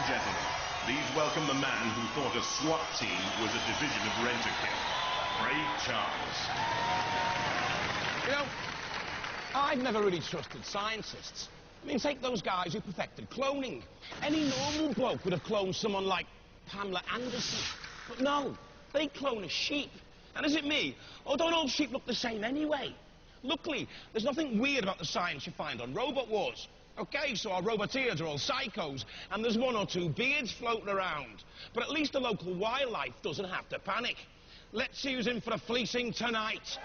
gentlemen, please welcome the man who thought a SWAT team was a division of Rent-A-Kit, Ray Charles. You know, I've never really trusted scientists. I mean, take those guys who perfected cloning. Any normal bloke would have cloned someone like Pamela Anderson. But no, they clone a sheep. And is it me? Oh, don't all sheep look the same anyway? Luckily, there's nothing weird about the science you find on Robot Wars. Okay, so our roboteers are all psychos, and there's one or two beards floating around. But at least the local wildlife doesn't have to panic. Let's see who's in for a fleecing tonight. It's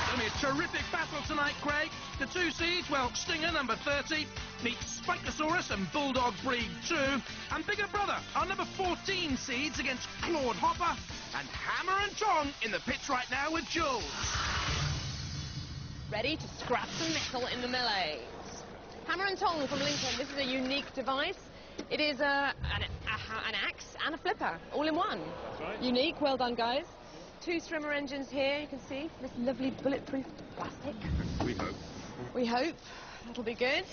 going to be a terrific battle tonight, Craig. The two seeds, well, Stinger, number 30, meets Spikosaurus and Bulldog Breed 2, and Bigger Brother, our number 14 seeds against Claude Hopper, and Hammer and Tong in the pits right now with Jules. Ready to scrap some metal in the melees. Hammer and Tong from Lincoln. This is a unique device. It is an axe and a flipper, all in one. That's right. Unique. Well done, guys. Two Strimmer engines here, you can see. This lovely bulletproof plastic. We hope. We hope. That'll be good.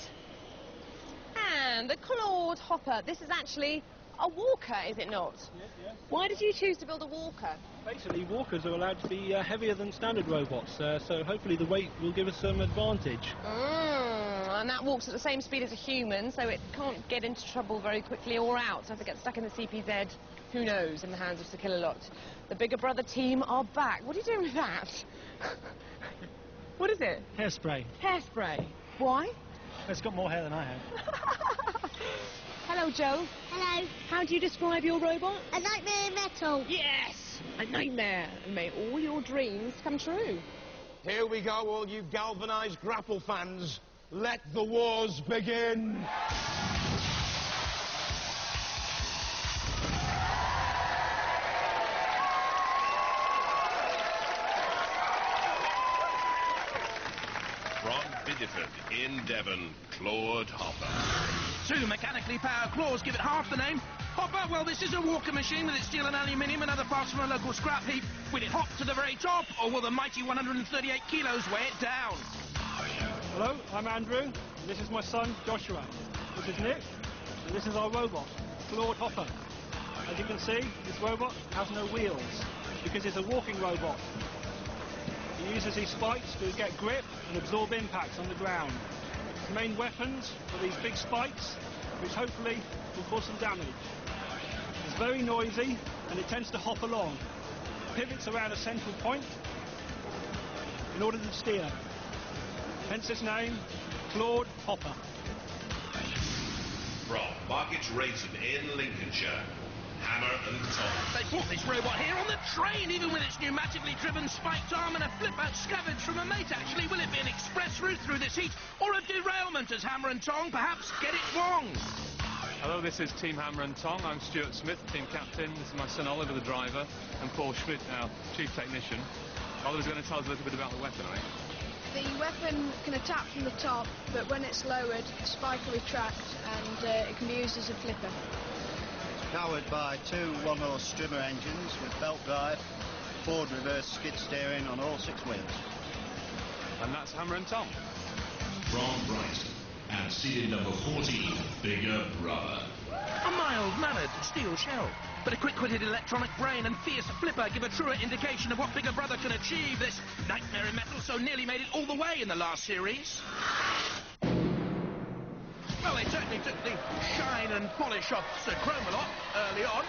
And the Claude Hopper. This is actually a walker, is it not? Yes. Why did you choose to build a walker? Basically, walkers are allowed to be heavier than standard robots, so hopefully the weight will give us some advantage. And that walks at the same speed as a human, so it can't get into trouble very quickly or out. So if it gets stuck in the CPZ, who knows, in the hands of Sir Killalot. The Bigger Brother team are back. What are you doing with that? What is it? Hairspray. Hairspray. Why? It's got more hair than I have. Hello, Joe. Hello. How do you describe your robot? A nightmare in metal. Yes! A nightmare. And may all your dreams come true. Here we go, all you galvanised grapple fans. Let the wars begin. From Bideford in Devon, Claude Hopper. Two mechanically powered claws give it half the name. Hopper, well, this is a walker machine with its steel and aluminium and other parts from a local scrap heap. Will it hop to the very top, or will the mighty 138 kilos weigh it down? Hello, I'm Andrew, and this is my son, Joshua. This is Nick, and this is our robot, Claude Hopper. As you can see, this robot has no wheels, because it's a walking robot. He uses these spikes to get grip and absorb impacts on the ground. His main weapons are these big spikes, which hopefully will cause some damage. It's very noisy, and it tends to hop along. It pivots around a central point in order to steer. Hence its name, Claude Hopper. From Market Racing in Lincolnshire, Hammer and Tong. They brought this robot here on the train, even with its pneumatically driven spiked arm and a flipper scavenged from a mate, actually. Will it be an express route through this heat, or a derailment as Hammer and Tong perhaps get it wrong? Hello, this is Team Hammer and Tong. I'm Stuart Smith, team captain. This is my son Oliver, the driver, and Paul Schmidt, our chief technician. Oliver's going to tell us a little bit about the weapon, I think. The weapon can attack from the top, but when it's lowered, the spike will retract and it can be used as a flipper. It's powered by two one-horse Strimmer engines with belt drive, forward reverse skid steering on all 6 wheels. And that's Hammer and Tong. From Brighton, and seated number 14, Bigger Brother. A mild-mannered steel shell, but a quick-witted electronic brain and fierce flipper give a truer indication of what Bigger Brother can achieve. This nightmare in metal so nearly made it all the way in the last series. Well, they certainly took the shine and polish off Sir Chromalot early on.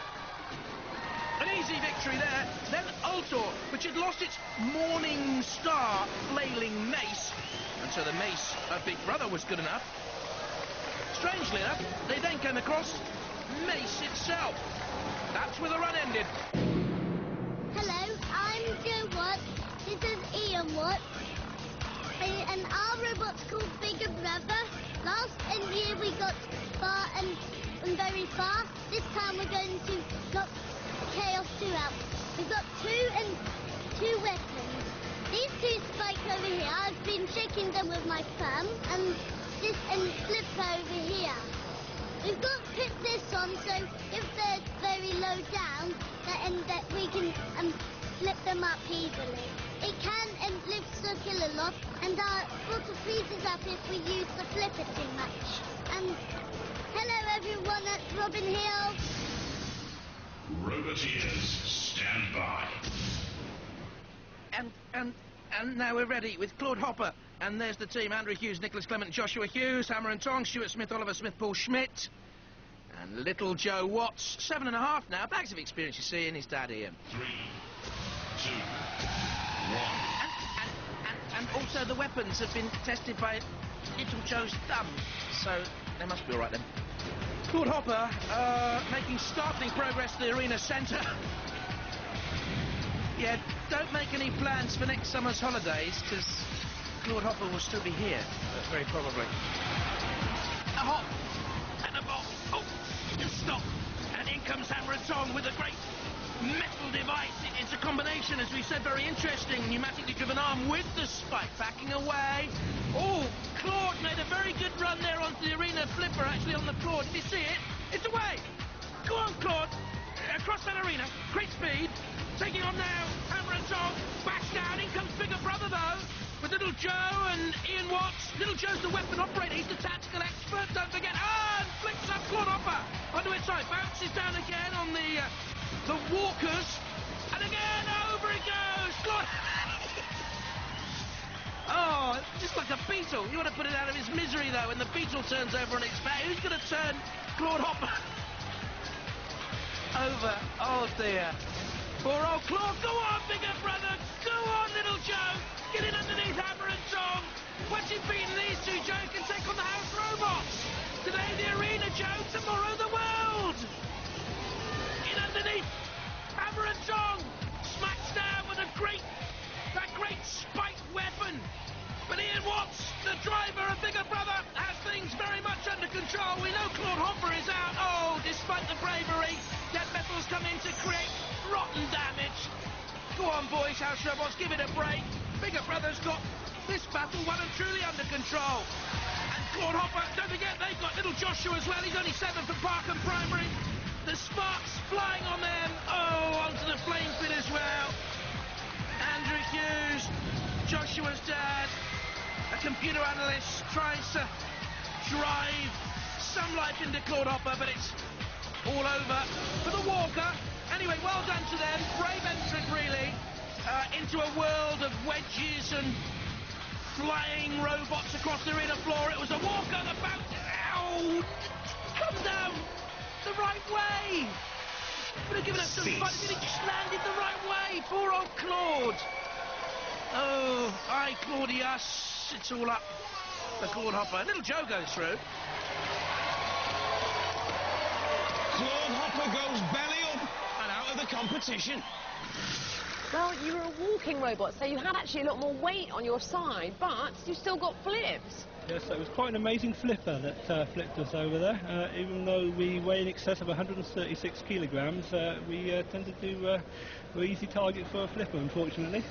An easy victory there. Then Ultor, which had lost its Morning Star flailing mace, and so the mace of Big Brother was good enough. Strangely enough, they then came across Mace itself. That's where the run ended. Hello, I'm Joe Watts. This is Ian Watts. And our robot's called Bigger Brother. Last year we got far and very far. This time we're going to knock Chaos 2 out. We've got two weapons. These two spikes over here, I've been shaking them with my thumb, and this and flip over here. We've got to put this on so if they're very low down, that we can flip them up easily. It can lift Sir Killalot, and sort of freezes up if we use the flipper too much. Hello everyone, Robin Hill. Roboteers, stand by. And now we're ready with Claude Hopper. And there's the team: Andrew Hughes, Nicholas Clement, Joshua Hughes, Hammer and Tong, Stuart Smith, Oliver Smith, Paul Schmidt, and little Joe Watts. 7.5 now. Bags of experience, you see, in his dad Ian. 3, 2, 1. And also the weapons have been tested by little Joe's thumb, so they must be all right then. Claude Hopper making startling progress to the arena centre. Yeah, don't make any plans for next summer's holidays, because Claude Hopper will still be here, very probably. A hop and a bop. Oh, stop. And in comes Hammer and Tong with a great metal device. It's a combination, as we said, very interesting. Pneumatically driven arm with the spike. Backing away. Oh, Claude made a very good run there onto the arena flipper, actually on the floor. Did you see it? It's away. Go on, Claude. Across that arena. Great speed. Taking on now. Hammer and Tong. Back down. In comes bigger brother, though, with little Joe and Ian Watts. Little Joe's the weapon operator. He's the tactical expert. Don't forget. And flicks up Claude Hopper onto its side. Bounces down again on the walkers. And again, over it goes. Claude. Oh, just like a beetle. You want to put it out of his misery, though, when the beetle turns over on its back. Who's going to turn Claude Hopper over? Oh, dear. Poor old Claude. Go on, bigger brother. Go on, little Joe. Get in underneath Hammer and Tong. Once you've beaten these two, Joe can take on the house robots. Today the arena, Joe. Tomorrow the world. In underneath Hammer and Tong. Smacks down with that great spike weapon. But Ian Watts, the driver and bigger brother, has things very much under control. We know Claude Hopper is out. Oh, despite the bravery, dead metals come in to create rotten damage. Go on, boys, house robots, give it a break. Bigger brother's got this battle well and truly under control. And Claude Hopper, don't forget, they've got little Joshua as well. He's only 7 for Parkham Primary. The sparks flying on them. Oh, onto the flame pit as well. Andrew Hughes, Joshua's dad, a computer analyst, tries to drive some life into Claude Hopper, but it's all over for the walker. Anyway, well done to them. Brave entrant, really, into a world of wedges and flying robots across the arena floor. It was a walker that bounced. Ow! Come down the right way. Would have given us some fun if he just landed the right way. Poor old Claude. Oh, aye, Claudius. It's all up for Claude Hopper. Little Joe goes through. Claude Hopper goes belly up and out of the competition. Well, you were a walking robot, so you had actually a lot more weight on your side, but you still got flips. Yes, it was quite an amazing flipper that flipped us over there. Even though we weigh in excess of 136 kilograms, we tend to do an easy target for a flipper, unfortunately.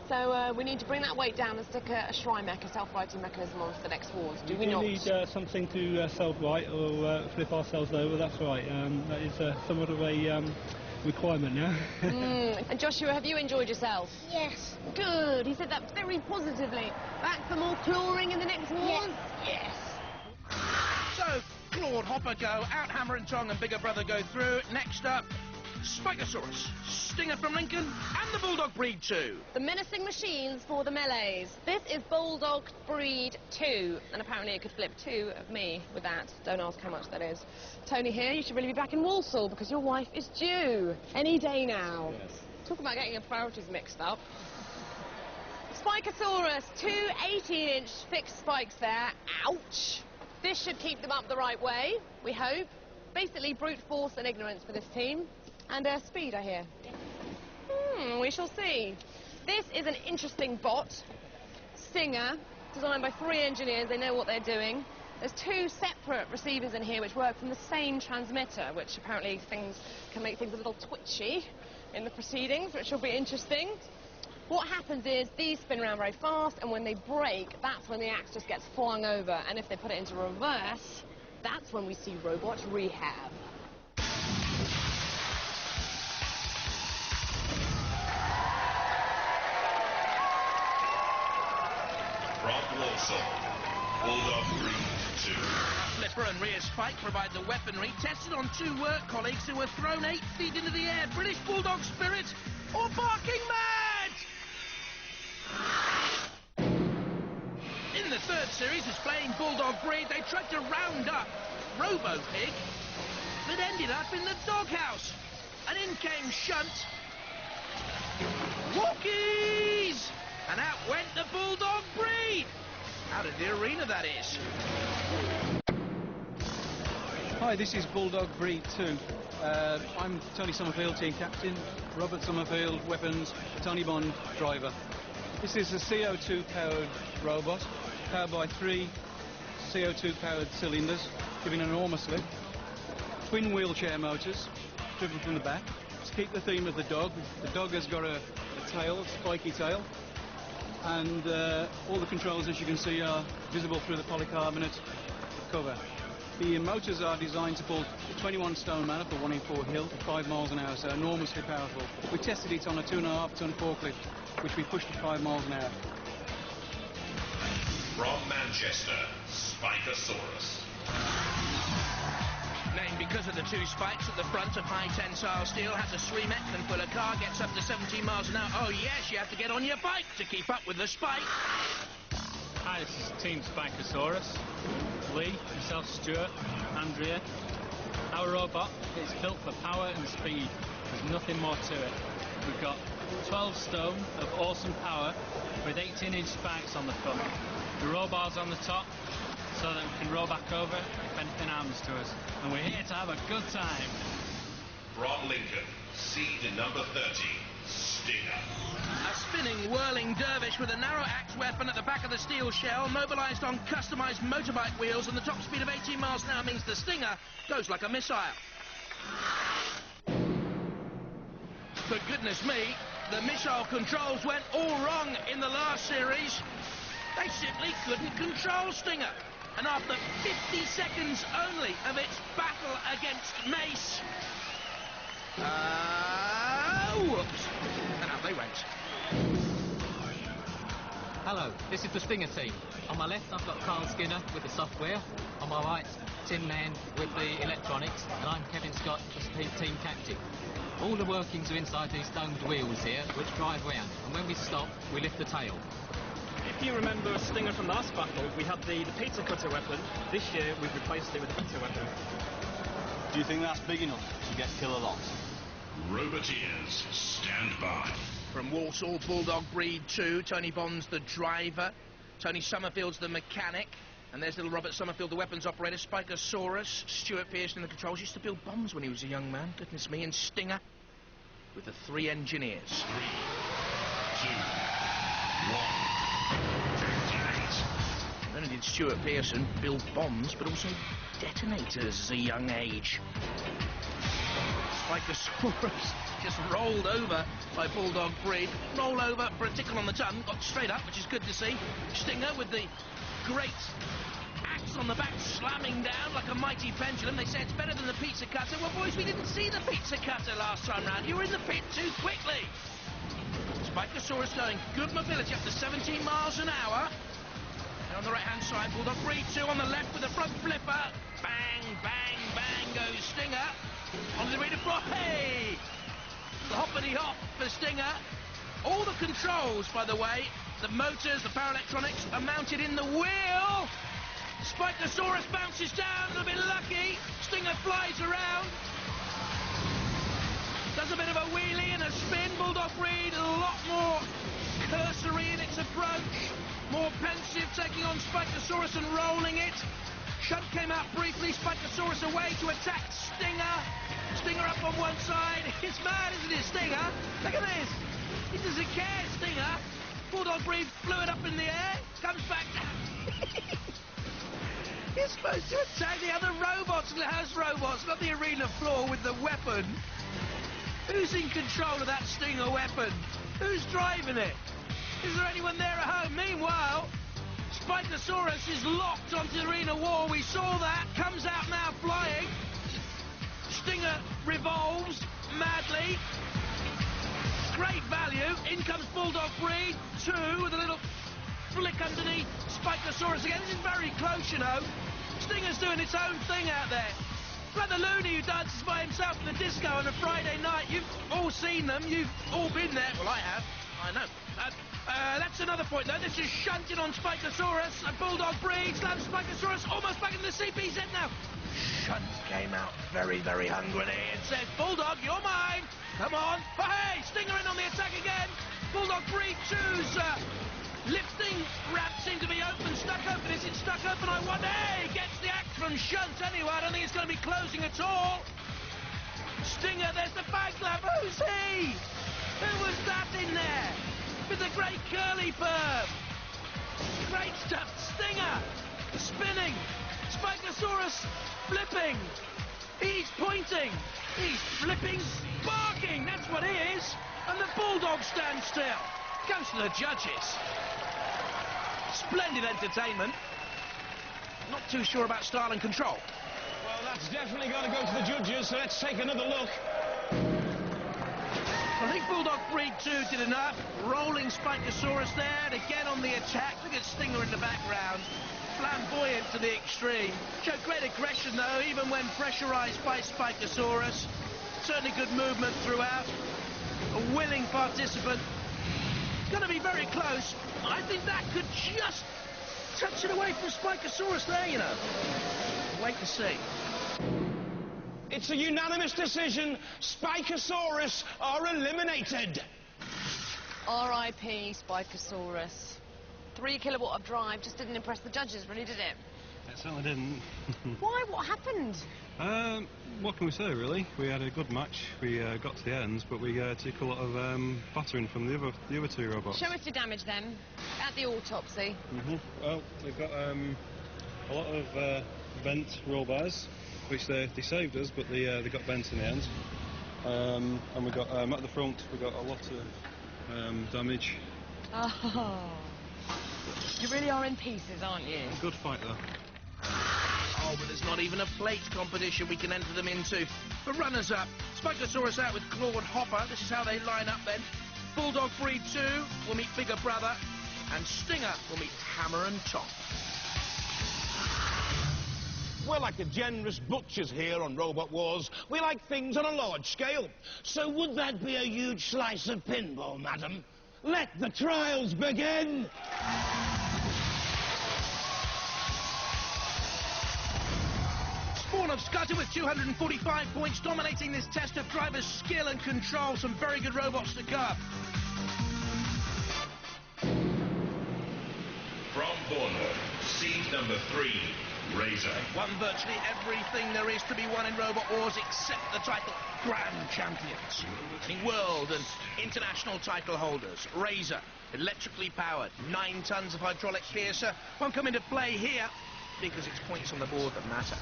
So we need to bring that weight down and stick a shrine mech, a self-righting mechanism onto the next wars, do we not? We need something to self-right or flip ourselves over, that's right. That is somewhat of a requirement now. And Joshua, have you enjoyed yourself? Yes. Good, he said that very positively. Back for more clawing in the next wars? Yes. So, Claude Hopper go out, Hammer and Tong and bigger brother go through. Next up, Spikosaurus, Stinger from Lincoln, and the Bulldog Breed 2. The menacing machines for the melees. This is Bulldog Breed 2, and apparently it could flip 2 of me with that. Don't ask how much that is. Tony here, you should really be back in Walsall because your wife is due any day now. Yes. Talk about getting your priorities mixed up. Spikosaurus, 2 18-inch fixed spikes there. Ouch! This should keep them up the right way, we hope. Basically brute force and ignorance for this team. And speed, I hear. We shall see. This is an interesting bot. Stinger, designed by 3 engineers. They know what they're doing. There's 2 separate receivers in here which work from the same transmitter, which apparently can make things a little twitchy in the proceedings, which will be interesting. What happens is these spin around very fast, and when they break, that's when the axe just gets flung over. And if they put it into reverse, that's when we see robot rehab. From Walsall, Bulldog Breed 2. flipper and rear spike provide the weaponry, tested on 2 work colleagues who were thrown 8 feet into the air. British Bulldog spirit or barking mad? In the 3rd series, displaying Bulldog breed, they tried to round up Robo Pig that ended up in the doghouse. And in came Shunt. Walkies! And out went the Bulldog breed. Out of the arena, that is. Hi, this is Bulldog Breed 2. I'm Tony Summerfield, team captain. Robert Summerfield, weapons. Tony Bond, driver. This is a CO2-powered robot, powered by 3 CO2-powered cylinders, giving an enormous lift. Twin wheelchair motors, driven from the back. To keep the theme of the dog has got a tail, spiky tail. And all the controls, as you can see, are visible through the polycarbonate cover. The motors are designed to pull a 21-stone man up a 1-in-4 hill at 5 miles an hour, so enormously powerful. We tested it on a 2.5-ton forklift, which we pushed at 5 miles an hour. From Manchester, Spikosaurus. Named because of the 2 spikes at the front of high tensile steel, has a 3-metric pull a car, gets up to 17 miles an hour. Oh yes, you have to get on your bike to keep up with the spike. Hi, this is Team Spikosaurus. Lee, myself, Stuart, Andrea. Our robot is built for power and speed. There's nothing more to it. We've got 12 stone of awesome power with 18-inch spikes on the front. The roll bars on the top so that we can roll back over if anything happens to us. And we're here to have a good time. From Lincoln, seed number 30, Stinger. A spinning, whirling dervish with a narrow-axe weapon at the back of the steel shell, mobilised on customised motorbike wheels, and the top speed of 18 miles an hour means the Stinger goes like a missile. For goodness me, the missile controls went all wrong in the last series. They simply couldn't control Stinger. And after 50 seconds only of its battle against Mace, whoops, and out they went. Hello, this is the Stinger team. On my left, I've got Carl Skinner with the software. On my right, Tin Man with the electronics, and I'm Kevin Scott, the team captain. All the workings are inside these domed wheels here, which drive round, and when we stop, we lift the tail. If you remember Stinger from the last battle, we had the pizza cutter weapon. This year, we've replaced it with a better weapon. Do you think that's big enough to get killer locks? Roboteers, stand by. From Walsall, Bulldog Breed 2, Tony Bond's the driver, Tony Summerfield's the mechanic, and there's little Robert Summerfield, the weapons operator, Spikosaurus, Stuart Pearson in the controls. Used to build bombs when he was a young man, goodness me, and Stinger with the 3 engineers. 3, 2, 1. Not only did Stuart Pearson build bombs, but also detonators at a young age. Spikosaurus just rolled over by Bulldog Breed. Roll over for a tickle on the tongue, got straight up, which is good to see. Stinger with the great axe on the back slamming down like a mighty pendulum. They say it's better than the pizza cutter. Well, boys, we didn't see the pizza cutter last time round. You were in the pit too quickly. Spikosaurus going good mobility up to 17 miles an hour. And on the right-hand side, Bulldog Breed 2 on the left with the front flipper. Bang, bang, bang goes Stinger. On the arena floor, hey! The hoppity-hop for Stinger. All the controls, by the way, the motors, the power electronics, are mounted in the wheel. Spikosaurus bounces down, a little bit lucky. Stinger flies around. Does a bit of a wheelie and a spin. Bulldog Breed, a lot more cursory in its approach. More pensive, taking on Spikosaurus and rolling it. Shunt came out briefly, Spikosaurus away to attack Stinger. Stinger up on one side. It's mad, isn't it, Stinger? Look at this. He doesn't care, Stinger. Bulldog Breed flew it up in the air, comes back down. He's supposed to attack the other robots, the house robots, not the arena floor with the weapon. Who's in control of that Stinger weapon? Who's driving it? Is there anyone there at home? Meanwhile, Spikosaurus is locked onto the arena wall. We saw that. Comes out now flying. Stinger revolves madly. Great value. In comes Bulldog Breed 2 with a little flick underneath Spikosaurus again. This is very close, you know. Stinger's doing its own thing out there. Brother Looney, who dances by himself in the disco on a Friday night. You've all seen them. You've all been there. Well, I have. I know. That's another point, though. This is shunting on Spikosaurus. A bulldog breed slams Spikosaurus almost back into the CPZ now. Shunt came out very, very hungrily and said, Bulldog, you're mine. Come on. But hey, Stinger in on the attack again. Bulldog breed 2's lifting ramp seemed to be open, stuck open. Is it stuck open? I wonder. Hey, gets the act from Shunt anyway. I don't think it's going to be closing at all. Stinger, there's the bag lap. Who's he? Who was that in there? With the great curly perm. Great stuff. Stinger spinning. Spikosaurus flipping. He's pointing. He's flipping, barking. That's what he is. And the Bulldog stands still. Goes to the judges. Splendid entertainment. Not too sure about style and control. Well, that's definitely going to go to the judges, so let's take another look. I think Bulldog breed 2 did enough. Rolling Spikosaurus there, and again on the attack. Look at Stinger in the background. Flamboyant to the extreme. Showed great aggression, though, even when pressurised by Spikosaurus. Certainly good movement throughout. A willing participant. It's going to be very close. I think that could just touch it away from Spikosaurus there, you know. Wait to see. It's a unanimous decision. Spikosaurus are eliminated. R.I.P. Spikosaurus. 3 kilowatt of drive just didn't impress the judges, really, did it? It certainly didn't. Why? What happened? What can we say, really? We had a good match. We got to the end, but we took a lot of battering from the other 2 robots. Show us your damage, then, at the autopsy. Well, they've got a lot of bent roll bars, which they saved us, but they got bent in the end. And we got at the front, we got a lot of damage. Oh, you really are in pieces, aren't you? A good fight, though. Oh, but there's not even a plate competition we can enter them into. For runners-up, Spikosaurus out with Claude Hopper. This is how they line up, then. Bulldog breed 2 will meet Bigger Brother, and Stinger will meet Hammer and Top. We're like the generous butchers here on Robot Wars. We like things on a large scale. So would that be a huge slice of pinball, madam? Let the trials begin! Spawn of Scudder with 245 points, dominating this test of driver's skill and control. Some very good robots to come. From Bournemouth, seed number 3, Razor. Won virtually everything there is to be won in Robot Wars except the title Grand Champions. Any world and international title holders. Razor, electrically powered, 9 tons of hydraulic piercer. Won't come into play here because it's points on the board that matter.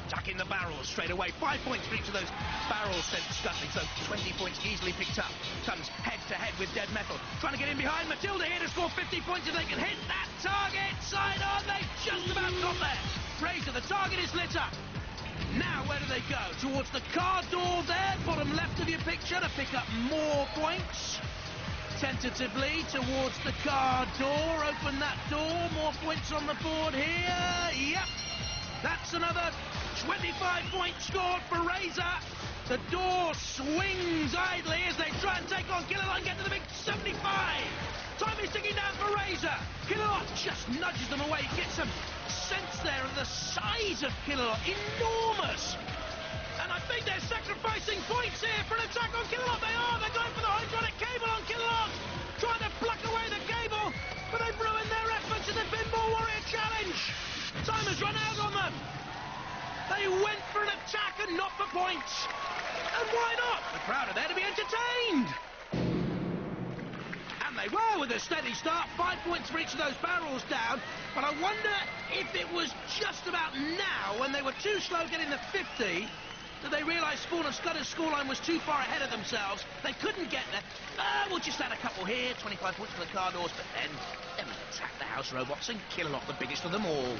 Tuck in the barrels straight away. 5 points for each of those barrels sent scuttling, so 20 points easily picked up. Comes head-to-head with Dead Metal. Trying to get in behind. Matilda here to score 50 points if they can hit that target. Side on, they just about got there. Razor, the target is lit up. Now, where do they go? Towards the car door there, bottom left of your picture, to pick up more points. Tentatively towards the car door. Open that door. More points on the board here. Yep. That's another 25-point score for Razor. The door swings idly as they try and take on Killalot and get to the big 75. Time is ticking down for Razor. Killalot just nudges them away. Gets some sense there of the size of Killalot. Enormous. And I think they're sacrificing points here for an attack on Killalot. They are. They're going for the hydraulic cable on Killalot. Trying to pluck away the cable. But they've ruined their efforts in the Pinball Warrior Challenge. Time has run out on them. They went for an attack and not for points. And why not? The crowd are there to be entertained. And they were with a steady start. 5 points for each of those barrels down. But I wonder if it was just about now, when they were too slow getting the 50, that they realised Spawn of Scudder's scoreline was too far ahead of themselves. They couldn't get there. We'll just add a couple here. 25 points for the car doors. But then we'll attack the house robots and kill off the biggest of them all.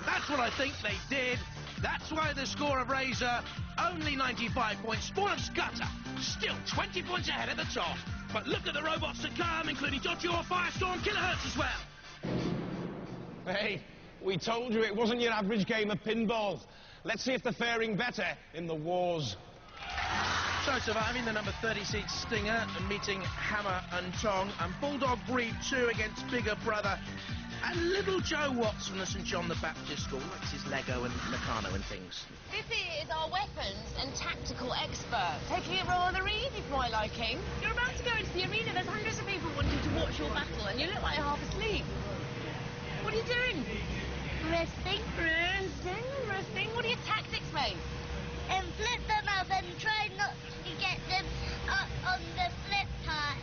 That's what I think they did. That's why the score of Razor, only 95 points. Spawn of Scudder, still 20 points ahead at the top. But look at the robots to come, including Dodgy or Firestorm Kilohertz as well. Hey, we told you it wasn't your average game of pinball. Let's see if they're faring better in the wars. So surviving the number 30 seed Stinger and meeting Hammer and Tong, and Bulldog Breed 2 against Bigger Brother. And little Joe Watts from the St John the Baptist School, likes his Lego and Meccano and things. This is our weapons and tactical expert, taking it rather easy for my liking. You're about to go into the arena, there's hundreds of people wanting to watch your battle, and you look like you're half asleep. What are you doing? Resting. Resting. What are your tactics, mate? And flip them up and try not to get them up on the flip part.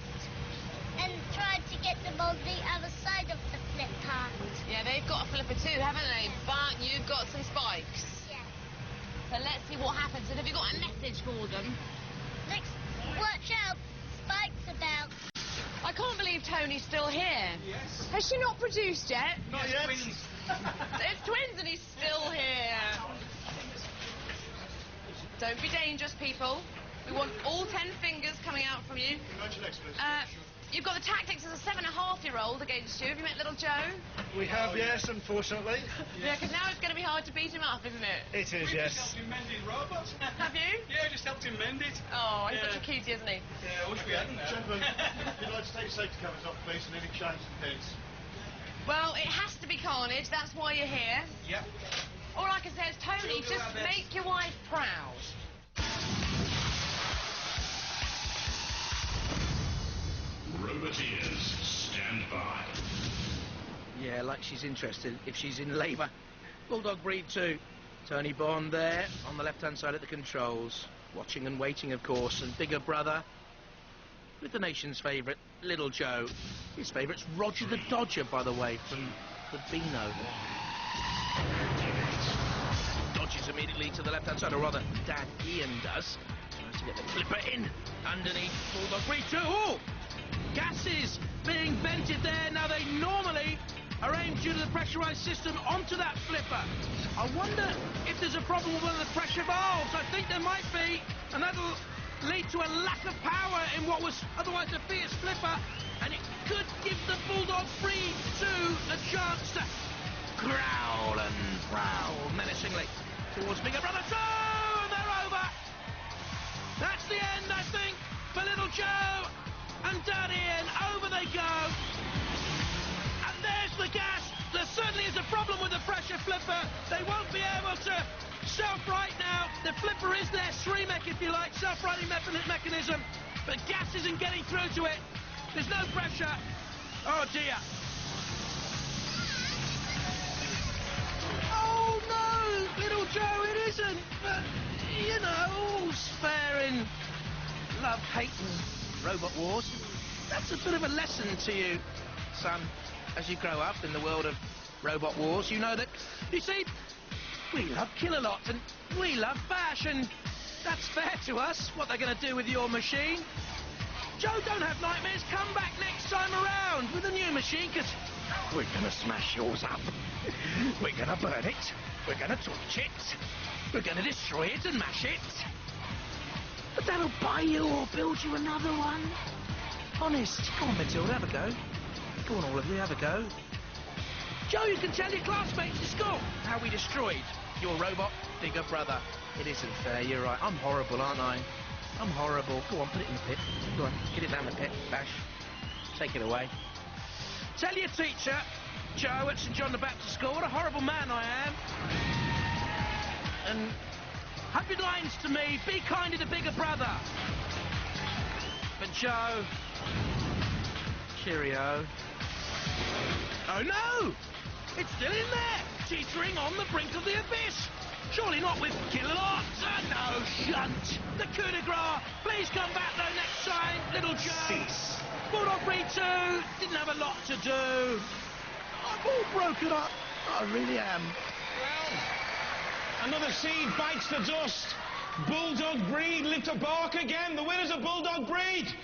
And try to get them on the other side of the flip part. Yeah, they've got a flipper too, haven't they? But you've got some spikes. Yeah. So let's see what happens. And have you got a message for them? Watch out, spikes about. I can't believe Tony's still here. Yes. Has she not produced yet? Not yet. It's twins and he's still here. Don't be dangerous, people. We want all 10 fingers coming out from you. You've got the tactics as a 7.5-year-old against you. Have you met little Joe? We have, yes, unfortunately. Yeah, because now it's going to be hard to beat him up, isn't it? It is, yes. Just helped him mend his robot. Have you? Yeah, just helped him mend it. Oh, he's Yeah. such a cutie, isn't he? Yeah, I wish we hadn't. Gentlemen, if you'd like to take your safety covers off, please, and then change some pins. Well, it has to be carnage. That's why you're here. Yep. All I can say is, Tony, We'll do just our best. make your wife proud. Roboteers, stand by. Yeah, like she's interested if she's in labour. Bulldog Breed 2. Tony Bond there on the left-hand side at the controls. Watching and waiting, of course. And Bigger Brother with the nation's favourite, Little Joe. His favourite's Roger the Dodger, by the way, from the Beano. Dodges immediately to the left-hand side, or rather, Dad Ian does. Tries to get the flipper in underneath Bulldog Breed 2. Oh! Gases being vented there. Now they normally are aimed due to the pressurised system onto that flipper. I wonder if there's a problem with one of the pressure valves. I think there might be, and that'll lead to a lack of power in what was otherwise a fierce flipper, and it could give the Bulldog Breed 2 a chance to growl and growl menacingly towards Bigger Brother 2, and they're over. That's the end, I think, for Little Joe and Dad Ian. Over they go. And there's the gas. There certainly is a problem with the pressure flipper. They won't be able to self-right now. The flipper is their SRE10, if you like, self-righting mechanism. But gas isn't getting through to it. There's no pressure. Oh, dear. Oh, no, Little Joe, it isn't. But, you know, all's fair in love, hate and robot wars. That's a bit of a lesson to you, son, as you grow up in the world of robot wars. You know that, you see, we love Kill-A-Lot and we love Bash, and that's fair to us, what they're going to do with your machine. Joe, don't have nightmares. Come back next time around with a new machine, because we're going to smash yours up. We're going to burn it. We're going to torch it. We're going to destroy it and mash it. But that'll buy you or build you another one. Honest. Come on, Matilda, have a go. Go on, all of you, have a go. Joe, you can tell your classmates at school how we destroyed your robot Bigger Brother. It isn't fair, you're right. I'm horrible, aren't I? I'm horrible. Go on, put it in the pit. Go on, get it down the pit. Bash. Take it away. Tell your teacher, Joe at St John the Baptist School, what a horrible man I am. And 100 lines to me, be kinder to Bigger Brother. But Joe, cheerio. Oh no! It's still in there, teetering on the brink of the abyss. Surely not with Kill-A-Lot. No, shunt. The coup de grace. Please come back though next time, Little Joe. Cease. Bulldog Breed 2 didn't have a lot to do. I'm all broken up. I really am. Well, another seed bites the dust. Bulldog Breed live to bark again. The winners of Bulldog Breed.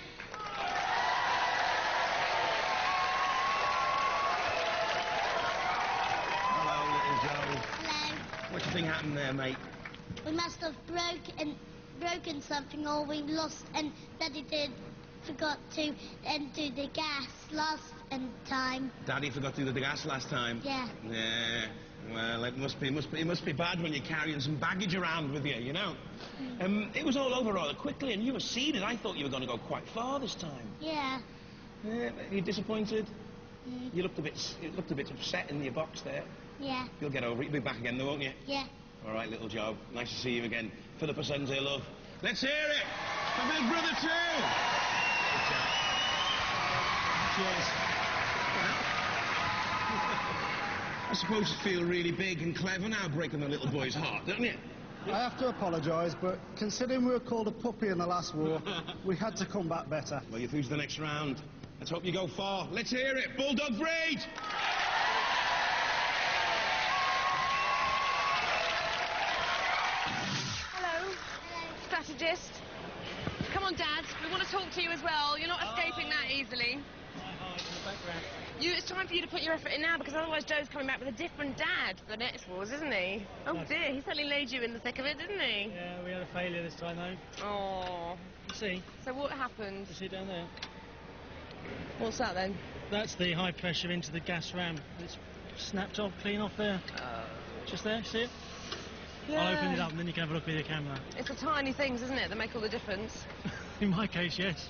Hello, Little Joe. Hello. What do you think happened there, mate? We must have broken something, or we lost, and Daddy forgot to do the gas last in time. Daddy forgot to do the gas last time. Yeah. Yeah. Well, it must be bad when you're carrying some baggage around with you, you know. It was all over rather quickly, and you were seeded. I thought you were going to go quite far this time. Yeah. Are you disappointed? You looked a bit upset in your box there. Yeah. You'll get over it. You'll be back again, though, won't you? Yeah. All right, little Joe. Nice to see you again. Philippa sends her love. Let's hear it for Big Brother 2. Cheers. I suppose you feel really big and clever now, breaking the little boy's heart, don't you? I have to apologise, but considering we were called a puppy in the last war, we had to come back better. Well, you're through to the next round. Let's hope you go far. Let's hear it. Bulldog Breed! Hello. Strategist. Come on, Dad. We want to talk to you as well. You're not escaping that easily. It's time for you to put your effort in now, because otherwise Joe's coming back with a different dad for the next wars, isn't he? Oh dear, he certainly laid you in the thick of it, didn't he? Yeah, we had a failure this time, though. Oh. You see? So what happened? You see down there? What's that then? That's the high pressure into the gas ram. It's snapped off, clean off there. Just there, see it? Yeah. I'll open it up and then you can have a look with your camera. It's the tiny things, isn't it, that make all the difference? In my case, yes.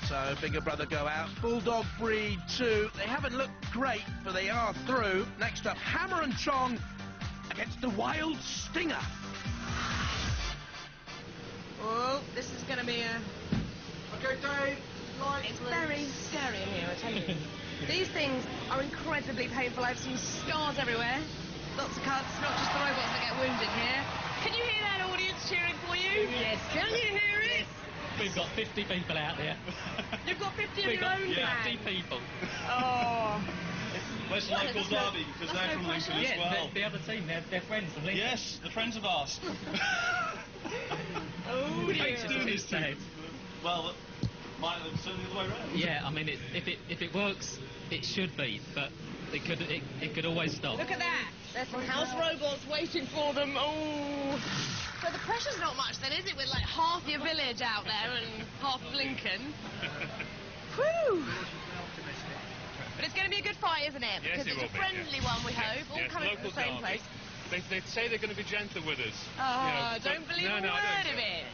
So, bigger brother go out. Bulldog Breed 2. They haven't looked great, but they are through. Next up, Hammer and Tong against the Wild Stinger. Oh, this is going to be a... Okay, Dave. It's very scary in here, I tell you. These things are incredibly painful. I've seen scars everywhere. Lots of cuts, not just the robots that get wounded here. Can you hear that audience cheering for you? Yes. Can you hear it? We've got 50 people out there. You've got 50 of your own Yeah, clan. 50 people. Oh. Where's the local derby? Because they're from Lincoln as well. The other team, they're friends from Lincoln. Yes, they're friends of ours. Oh, We dear. hate to do this to it. Well, might have certainly the other way around. Yeah, I mean, if it works, it should be, but it could always stop. Look at that. There's some house robots waiting for them. Oh. So the pressure's not much then, is it, with like half your village out there and half of Lincoln? Whew. But it's going to be a good fight, isn't it? Yes, Because it it's will a be, friendly yes. one, we hope, all Yes, coming from local the same derby. place. They say they're going to be gentle with us. Oh, don't believe a I word don't. of it.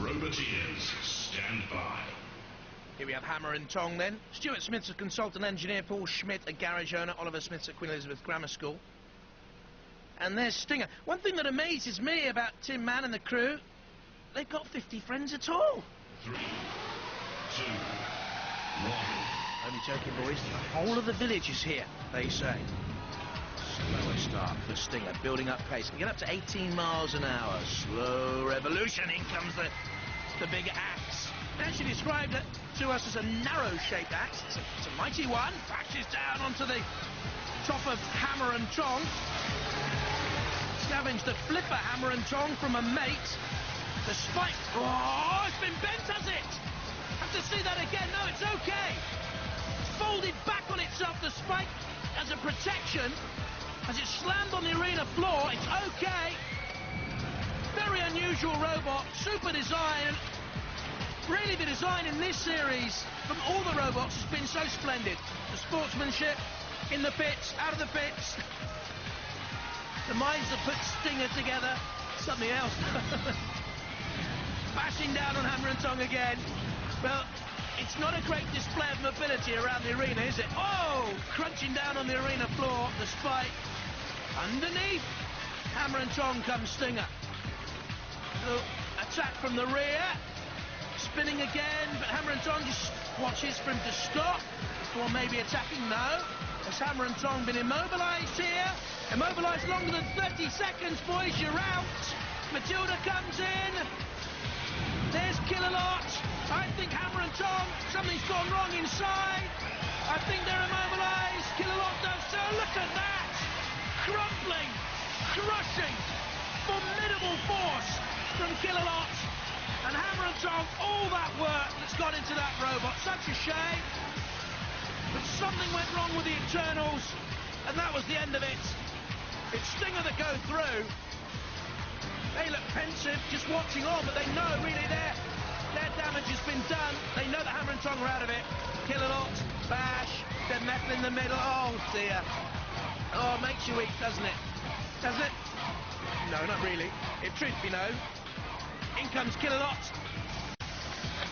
Roboteers, stand by. Here we have Hammer and Tong then. Stuart Smith's a consultant engineer, Paul Schmidt a garage owner, Oliver Smith's at Queen Elizabeth Grammar School. And there's Stinger. One thing that amazes me about Tim Mann and the crew, they've got 50 friends at all. 3, 2, 1. Only joking, boys. The whole of the village is here, they say. Slower start for Stinger, building up pace. We get up to 18 miles an hour. Slow revolution. In comes the big axe. They actually described it to us as a narrow-shaped axe. It's a mighty one. Bashes down onto the top of Hammer and Tong. Scavenged the flipper Hammer and Tong from a mate. The spike. Oh, it's been bent, has it? Have to see that again. No, it's okay. Folded back on itself, the spike, as a protection. As it slammed on the arena floor, it's okay. Very unusual robot, super design. Really, the design in this series from all the robots has been so splendid. The sportsmanship, in the pits, out of the pits. The minds that put Stinger together, something else. Bashing down on Hammer and Tong again. Well, it's not a great display of mobility around the arena, is it? Oh, crunching down on the arena floor, the spike. Underneath, Hammer and Tong comes Stinger. So, attack from the rear. Spinning again, but Hammer and Tong just watches for him to stop before maybe attacking. No. Has Hammer and Tong been immobilised here? Immobilised longer than 30 seconds, boys, you're out. Matilda comes in. There's Kill-A-Lot. I think Hammer and Tong, something's gone wrong inside. I think they're immobilised. Kill-A-Lot does so. Look at that. Crumpling, crushing, formidable force from Kill-A-Lot. And Hammer and Tong, all that work that's gone into that robot. Such a shame. But something went wrong with the internals, and that was the end of it. It's Stinger that go through. They look pensive, just watching on, but they know really their damage has been done. They know that Hammer and Tong are out of it. Kill-a-lot, bash, dead metal in the middle. Oh dear. Oh, it makes you weak, doesn't it? Doesn't it? No, not really. If truth be known. In comes Kill-a-lot.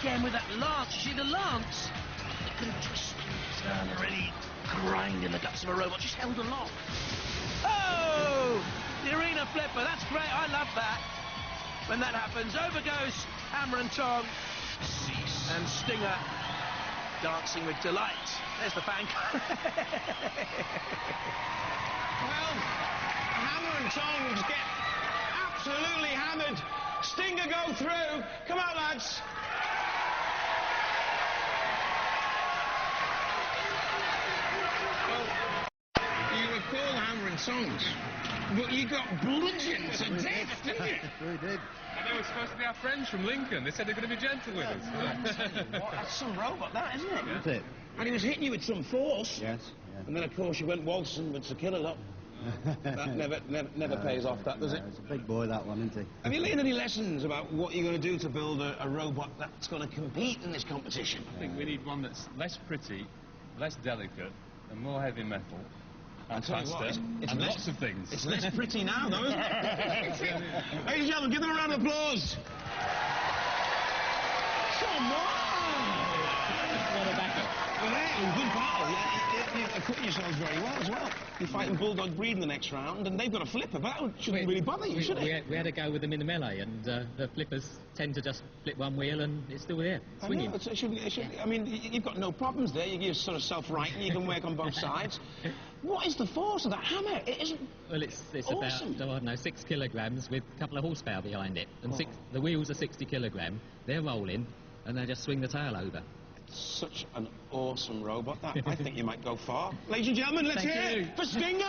Again with that lance. You see the lance? It can twist and turn and really grind in the guts of a robot. She's held aloft. Oh! The arena flipper. That's great. I love that. When that happens, over goes Hammer and Tong. And Stinger dancing with delight. There's the bank. Well, Hammer and Tongs get absolutely hammered. Stinger go through. Come on, lads. Well, you were called Hammer and Tongs, but you got bludgeoned to death, didn't you? We did. And they were supposed to be our friends from Lincoln. They said they're going to be gentle with us. That's some robot, that, isn't it? That's it. And he was hitting you with some force. Yes. And then, of course, you went waltzing with Kill-a-lot. That never pays off, that, does it? It's a big boy, that one, isn't he? Have you learned any lessons about what you're going to do to build a robot that's going to compete in this competition? I think we need one that's less pretty, less delicate, and more heavy metal, and faster, and lots of things. It's less pretty now, though, isn't it? Ladies and gentlemen, give them a round of applause. Come on! What a battle. Yeah, good battle. You're acquitting yourselves very well as well. You're fighting Bulldog Breed in the next round, and they've got a flipper, but that shouldn't really bother you, should it? We had a go with them in the melee, and the flippers tend to just flip one wheel, and it's still there, swinging. I know, it shouldn't, I mean, you've got no problems there. You're sort of self-righting. You can work on both sides. What is the force of that hammer? It isn't. Well, it's awesome. about, I don't know, 6 kilograms with a couple of horsepower behind it, and the wheels are 60 kilogram. They're rolling, and they just swing the tail over. Such an awesome robot. I think you might go far. Ladies and gentlemen, let's hear it for Stinger!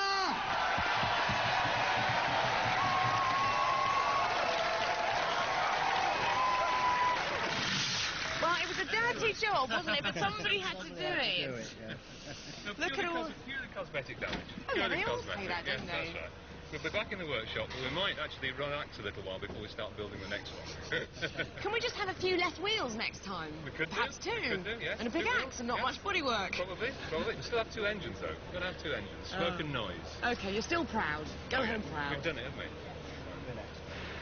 Well, it was a dirty job, wasn't it? But somebody had to do it. Look at all... Purely cosmetic damage. Oh, yeah, Purely they all cosmetic. say that, don't they? That's right. We'll be back in the workshop, but we might actually relax a little while before we start building the next one. Can we just have a few less wheels next time? We could Perhaps do. two. We could do, yes. And a big axe and not much bodywork. Probably. We still have 2 engines, though. We're going to have 2 engines. Smoke and noise. OK, you're still proud. Go home proud. We've done it, haven't we?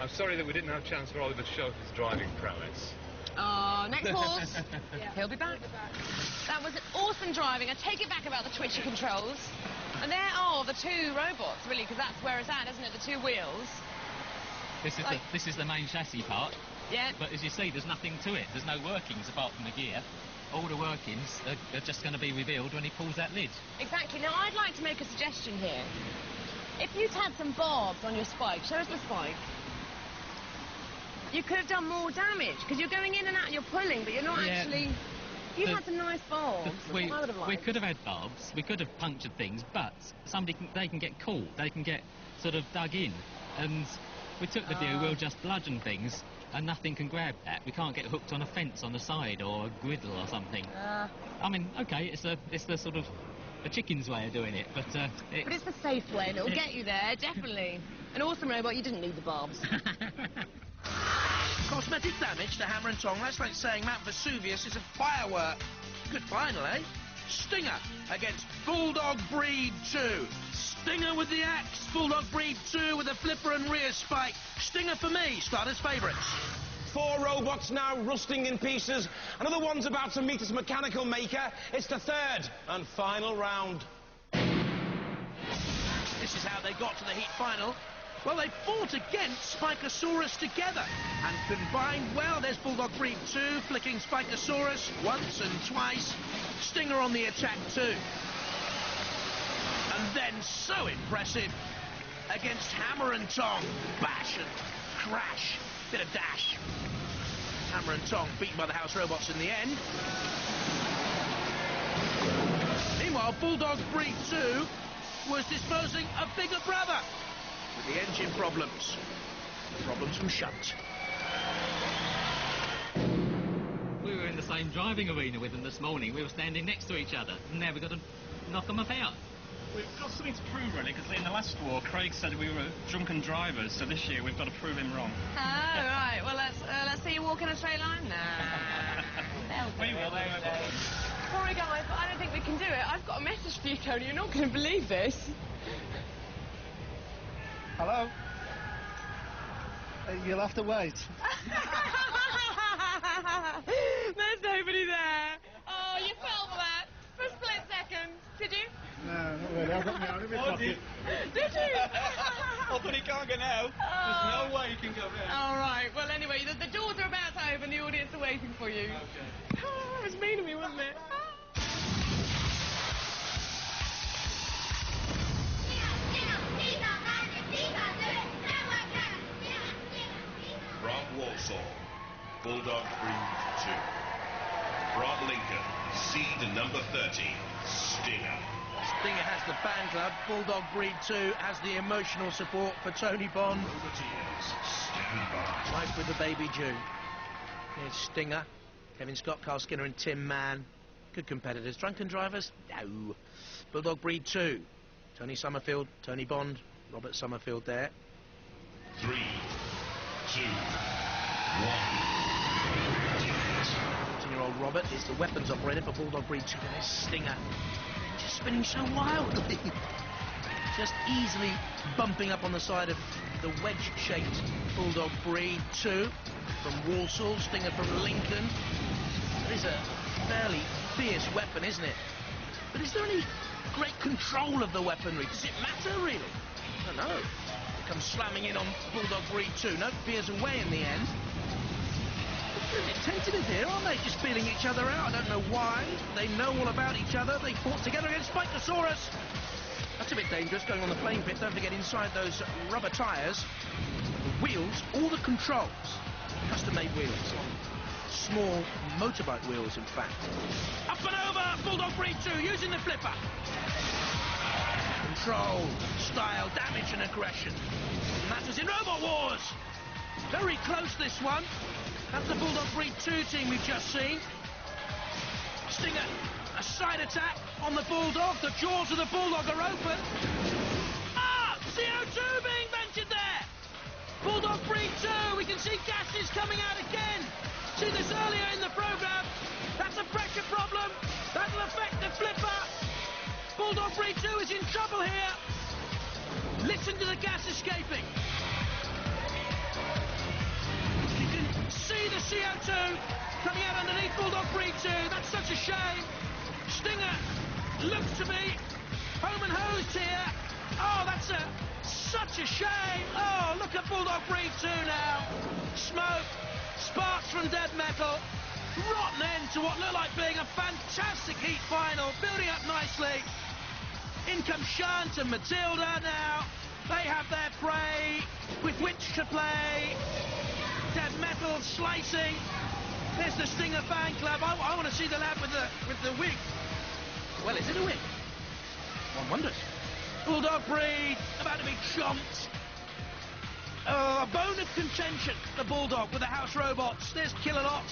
I'm sorry that we didn't have a chance for Oliver to show his driving prowess. Next horse. He'll be back. That was awesome driving. I take it back about the twitchy controls. And there are the 2 robots, really, because that's where it's at, isn't it? The 2 wheels. This is the main chassis part. Yeah. But as you see, there's nothing to it. There's no workings apart from the gear. All the workings are just going to be revealed when he pulls that lid. Exactly. Now, I'd like to make a suggestion here. If you'd had some barbs on your spike, show us the spike. You could have done more damage, because you're going in and out, you're pulling, but you're not actually... You've had some nice barbs. We I would have liked. We could have had barbs, we could have punctured things, but they can get caught, they can get sort of dug in. And we took the view, we'll just bludgeon things, and nothing can grab that. We can't get hooked on a fence on the side, or a griddle or something. I mean, OK, it's the sort of a chicken's way of doing it, but... But it's the safe way, and it'll get you there, definitely. An awesome robot, you didn't need the barbs. Cosmetic damage to Hammer and Tong. That's like saying Mount Vesuvius is a firework. Good final, eh? Stinger against Bulldog Breed 2. Stinger with the axe. Bulldog Breed 2 with a flipper and rear spike. Stinger for me, starters' favourites. 4 robots now rusting in pieces. Another one's about to meet its mechanical maker. It's the 3rd and final round. This is how they got to the heat final. Well, they fought against Spikosaurus together and combined well. There's Bulldog Breed 2 flicking Spikosaurus once and twice. Stinger on the attack too. And then so impressive against Hammer and Tong. Bash and crash. Bit of dash. Hammer and Tong beaten by the house robots in the end. Meanwhile, Bulldog Breed 2 was disposing of bigger brother. With the engine problems. Problems from shunt. We were in the same driving arena with them this morning. We were standing next to each other, and now we've got to knock them about. We've got something to prove, really, because in the last war, Craig said we were drunken drivers, so this year we've got to prove him wrong. Oh, right. Well, let's see you walk in a straight line. Nah. We will. Sorry, guys, but I don't think we can do it. I've got a message for you, Tony. You're not going to believe this. Hello? You'll have to wait. There's nobody there. Oh, you fell for that for a split second. Did you? No, not really. I've got my own in my pocket. Did you? Oh, but he can't go now. There's no way he can go now. All right. Well, anyway, the doors are about to open. The audience are waiting for you. Okay. Oh, that was mean of me, wasn't it? From Walsall, Bulldog Breed 2. From Lincoln, seed number 30, Stinger. Stinger has the fan club. Bulldog Breed 2 has the emotional support for Tony Bond. Life with the baby Jew. Here's Stinger, Kevin Scott, Carl Skinner and Tim Mann. Good competitors. Drunken drivers? No. Bulldog Breed 2. Tony Summerfield, Tony Bond, Robert Summerfield there. 3, 2, 1. 14-year-old Robert is the weapons operator for Bulldog Breed 2. And there's Stinger. Just spinning so wildly. Just easily bumping up on the side of the wedge-shaped Bulldog Breed 2 from Walsall, Stinger from Lincoln. It is a fairly fierce weapon, isn't it? But is there any great control of the weaponry? Does it matter, really? I don't know. It comes slamming in on Bulldog Breed 2. No, veers away in the end. They're a bit tentative here, aren't they? Just feeling each other out. I don't know why. They know all about each other. They fought together against Spikeosaurus. That's a bit dangerous, going on the playing pit. Don't forget, inside those rubber tyres, the wheels, all the controls, custom-made wheels. Small motorbike wheels, in fact. Up and over, Bulldog Breed 2, using the flipper. Control, style, damage and aggression. Matters in Robot Wars. Very close, this one. That's the Bulldog Breed 2 team we've just seen. Stinger, a side attack on the Bulldog. The jaws of the Bulldog are open. Ah! CO2 being vented there! Bulldog Breed 2, we can see gases coming out again. See this earlier in the programme. That's a pressure problem. That'll affect the flipper. Bulldog Breed 2 is in trouble here. Listen to the gas escaping. You can see the CO2 coming out underneath Bulldog Breed 2. That's such a shame. Stinger looks to be home and hosed here. Oh, that's such a shame. Oh, look at Bulldog Breed 2 now. Smoke, sparks from dead metal. Rotten end to what looked like being a fantastic heat final. Building up nicely. In comes Shant and Matilda now. They have their prey with which to play. Dead metal slicing. There's the Stinger fan club. I want to see the lad with the wig. Well, is it a wig? One wonders. Bulldog Breed about to be chomped. A bone of contention, the Bulldog with the house robots. There's Killalot.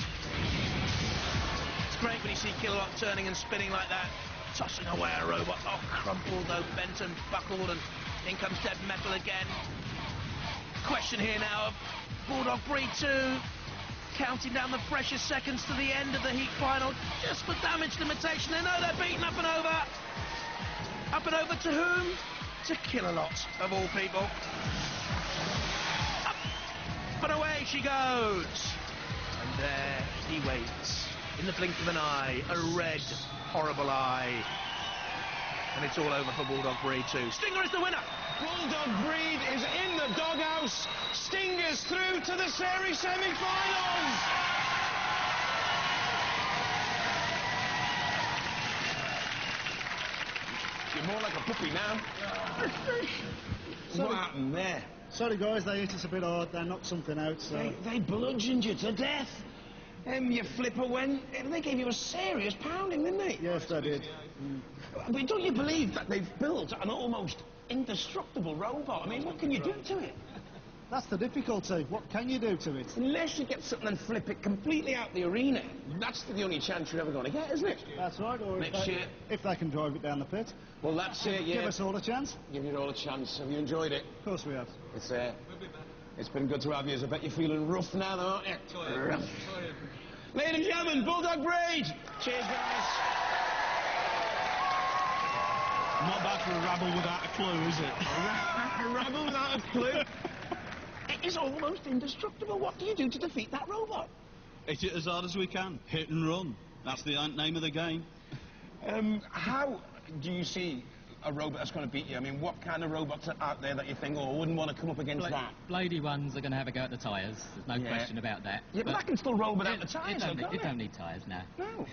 It's great when you see Killalot turning and spinning like that, tossing away a robot. Oh, crumpled though, bent and buckled, and in comes Dead Metal again. Question here now of Bulldog Breed 2, counting down the precious seconds to the end of the heat final, just for damage limitation. They know they're beaten up and over. Up and over to whom? To Killalot, of all people. Up and away she goes. And there he waits, in the blink of an eye, a red, horrible eye. And it's all over for Bulldog Breed 2. Stinger is the winner. Bulldog Breed is in the doghouse. Stinger's through to the series semi-finals. You're more like a puppy now. What happened there? Sorry, guys, they hit us a bit hard. They knocked something out, so... They bludgeoned you to death. Your flipper went... They gave you a serious pounding, didn't they? Yes, they did. But don't you believe that they've built an almost indestructible robot? I mean, what can you do to it? That's the difficulty. What can you do to it? Unless you get something and flip it completely out the arena, that's the only chance you're ever going to get, isn't it? That's right, or if they can drive it down the pit. Well, that's it, yeah. Give us all a chance. Give you all a chance. Have you enjoyed it? Of course we have. It's been good to have you. I bet you're feeling rough now, though, aren't you? Rough. Ladies and gentlemen, Bulldog Breed. Cheers, guys. Not bad for a rabble without a clue, is it? A rabble without a clue? It is almost indestructible. What do you do to defeat that robot? Hit it as hard as we can. Hit and run. That's the name of the game. How do you see a robot that's going to beat you? I mean, what kind of robots are out there that you think, oh, I wouldn't want to come up against that? Bladey ones are going to have a go at the tyres. There's no question about that. Yeah, but I can still roll without the tyres, it don't need tyres now. No.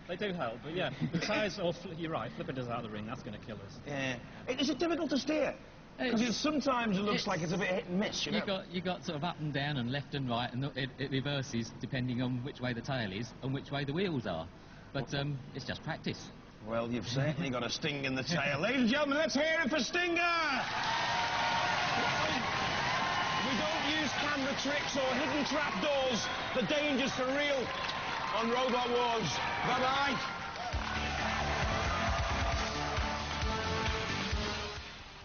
They do help, but yeah, the tyres, you're right, flipping us out of the ring, that's going to kill us. Yeah. Is it difficult to steer? Because sometimes it looks like it's a bit hit and miss, you know? You got sort of up and down and left and right, and it reverses depending on which way the tail is and which way the wheels are. But it's just practice. Well, you've certainly got a sting in the tail. Ladies and gentlemen, let's hear it for Stinger! We don't use camera tricks or hidden trapdoors. The danger's for real on Robot Wars. Bye-bye.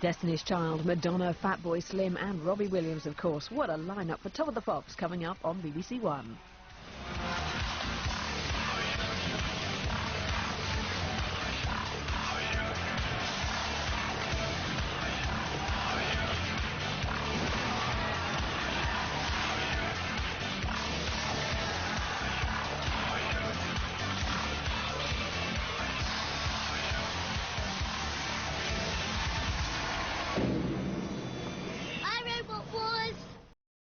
Destiny's Child, Madonna, Fatboy Slim and Robbie Williams, of course. What a lineup for Top of the Pops coming up on BBC One.